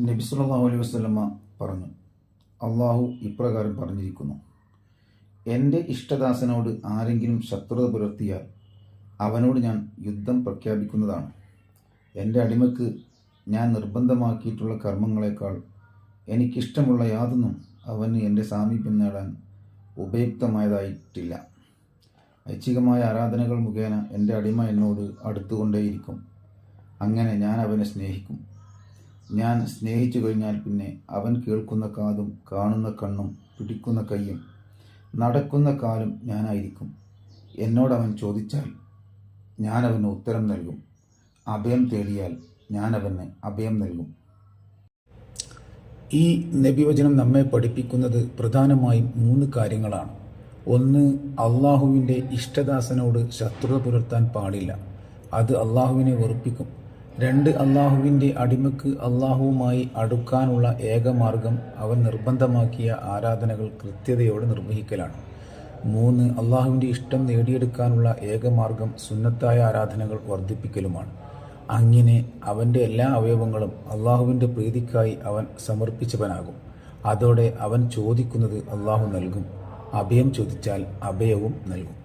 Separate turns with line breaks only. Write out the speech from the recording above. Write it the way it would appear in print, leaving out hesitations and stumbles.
നബി സല്ലല്ലാഹു അലൈഹി വസല്ലമ പറഞ്ഞു, അള്ളാഹു ഇപ്രകാരം പറഞ്ഞിരിക്കുന്നു: എൻ്റെ ഇഷ്ടദാസനോട് ആരെങ്കിലും ശത്രുത പുലർത്തിയാൽ അവനോട് ഞാൻ യുദ്ധം പ്രഖ്യാപിക്കുന്നതാണ്. എൻ്റെ അടിമക്ക് ഞാൻ നിർബന്ധമാക്കിയിട്ടുള്ള കർമ്മങ്ങളെക്കാൾ എനിക്കിഷ്ടമുള്ള യാതൊന്നും അവന് എൻ്റെ സാമീപ്യം നേടാൻ ഉപയുക്തമായതായിട്ടില്ല. ഐച്ഛികമായ ആരാധനകൾ മുഖേന എൻ്റെ അടിമ എന്നോട് അടുത്തുകൊണ്ടേയിരിക്കും. അങ്ങനെ ഞാൻ അവനെ സ്നേഹിക്കും. ഞാൻ സ്നേഹിച്ചു കഴിഞ്ഞാൽ പിന്നെ അവൻ കേൾക്കുന്ന കാതും കാണുന്ന കണ്ണും പിടിക്കുന്ന കൈയും നടക്കുന്ന കാലും ഞാനായിരിക്കും. എന്നോടവൻ ചോദിച്ചാൽ ഞാൻ അവന് ഉത്തരം നൽകും. അഭയം തേടിയാൽ ഞാൻ അവന് അഭയം നൽകും. ഈ നബിവചനം നമ്മെ പഠിപ്പിക്കുന്നത് പ്രധാനമായും 3 കാര്യങ്ങളാണ്. 1. അള്ളാഹുവിൻ്റെ ഇഷ്ടദാസനോട് ശത്രുത പുലർത്താൻ പാടില്ല. അത് അള്ളാഹുവിനെ വെറുപ്പിക്കും. 2. അള്ളാഹുവിൻ്റെ അടിമക്ക് അള്ളാഹുവുമായി അടുക്കാനുള്ള ഏകമാർഗം അവൻ നിർബന്ധമാക്കിയ ആരാധനകൾ കൃത്യതയോടെ നിർവഹിക്കലാണ്. 3. അള്ളാഹുവിൻ്റെ ഇഷ്ടം നേടിയെടുക്കാനുള്ള ഏകമാർഗം സുന്നത്തായ ആരാധനകൾ വർദ്ധിപ്പിക്കലുമാണ്. അങ്ങനെ അവൻ്റെ എല്ലാ അവയവങ്ങളും അള്ളാഹുവിൻ്റെ പ്രീതിക്കായി അവൻ സമർപ്പിച്ചവനാകും. അതോടെ അവൻ ചോദിക്കുന്നത് അള്ളാഹു നൽകും. അഭയം ചോദിച്ചാൽ അഭയവും നൽകും.